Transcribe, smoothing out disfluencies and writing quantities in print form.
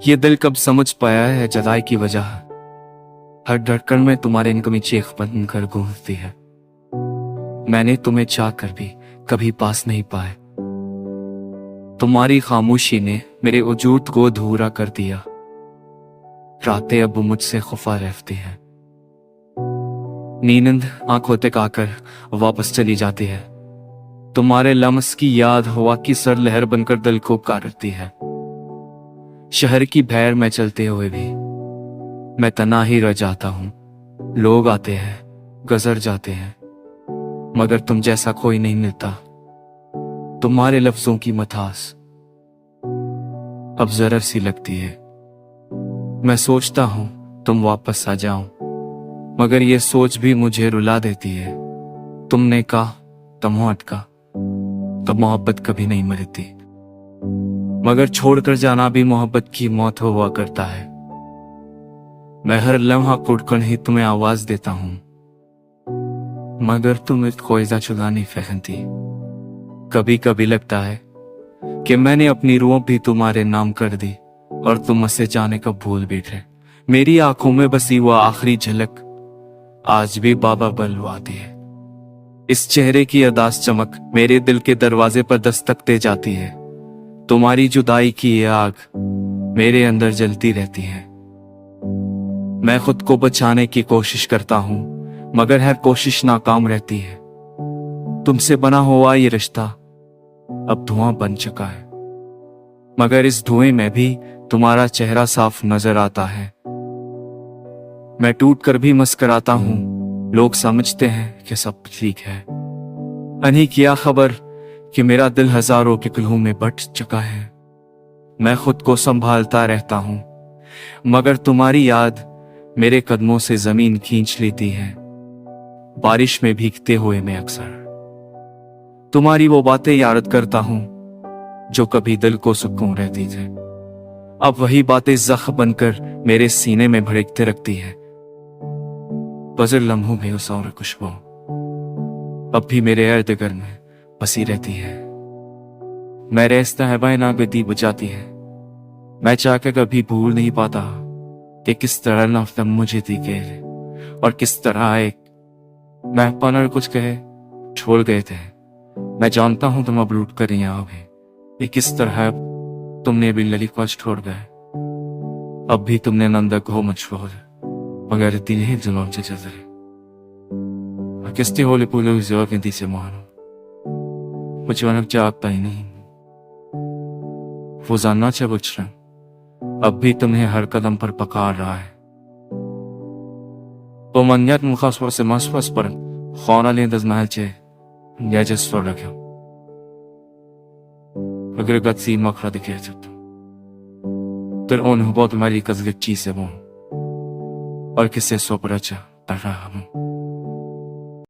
ये दिल कब समझ पाया है जुदाई की वजह। हर धड़कन में तुम्हारे इनकमी चीख बन कर गूंजती है। मैंने तुम्हें चाह कर भी कभी पास नहीं पाए। तुम्हारी खामोशी ने मेरे वजूद को अधूरा कर दिया। रातें अब मुझसे खुफा रहती हैं। नींद आंखों तक आकर वापस चली जाती है। तुम्हारे लम्स की याद हवा की सर लहर बनकर दिल को काटती है। शहर की भैर में चलते हुए भी मैं तना ही रह जाता हूं। लोग आते हैं, गुजर जाते हैं, मगर तुम जैसा कोई नहीं मिलता। तुम्हारे लफ्जों की मथास अब जरा सी लगती है। मैं सोचता हूं तुम वापस आ जाओ, मगर ये सोच भी मुझे रुला देती है। तुमने कहा तुम अटका, तो मोहब्बत कभी नहीं मरती, मगर छोड़कर जाना भी मोहब्बत की मौत हुआ करता है। मैं हर लम्हा कुड़कर ही तुम्हें आवाज देता हूं, मगर तुम कोई जुदा नहीं फहमती। कभी कभी लगता है कि मैंने अपनी रूह भी तुम्हारे नाम कर दी और तुम मुझसे जाने का भूल बैठे। मेरी आंखों में बसी वो आखिरी झलक आज भी बाबा बलवाती है। इस चेहरे की अदास चमक मेरे दिल के दरवाजे पर दस्तक दे जाती है। तुम्हारी जुदाई की ये आग मेरे अंदर जलती रहती है। मैं खुद को बचाने की कोशिश करता हूं, मगर हर कोशिश नाकाम रहती है। तुमसे बना हुआ ये रिश्ता अब धुआं बन चुका है, मगर इस धुएं में भी तुम्हारा चेहरा साफ नजर आता है। मैं टूट कर भी मुस्कुराता हूं, लोग समझते हैं कि सब ठीक है। अनी क्या खबर कि मेरा दिल हजारों के गलहों में बट चुका है। मैं खुद को संभालता रहता हूं, मगर तुम्हारी याद मेरे कदमों से जमीन खींच लेती है। बारिश में भीगते हुए मैं अक्सर तुम्हारी वो बातें याद करता हूं जो कभी दिल को सुकून रहती थी। अब वही बातें जख्म बनकर मेरे सीने में भड़कते रखती है। बजर लम्हों में उस और खुशबू अब भी मेरे इर्द गिर्द में बसी रहती है। मैं रहता है बाय ना गति बुझाती है। मैं चाहकर कभी भूल नहीं पाता कि किस तरह नफरत मुझे दिखे और किस तरह एक मैं पनर कुछ कहे छोड़ गए थे। मैं जानता हूं तुम अब लूट कर यहाँ हो ये किस तरह तुमने भी लली को छोड़ गए। अब भी तुमने नंदक हो मशहूर, मगर तीन ही दिनों से चल किस्ती होली पुलों की से मानो मुझे अनक चाहता ही नहीं। वो जानना चाहे बुझ रहा अब भी तुम्हें हर कदम पर पकार रहा है। तो मनियत मुखासवर से मसवस पर खाना ले दजनाल चे या जिस पर रखे अगर गत्सी मखरा दिखे तो उन बहुत तुम्हारी कज़गच्ची से वो और किससे सोपरचा तरह हम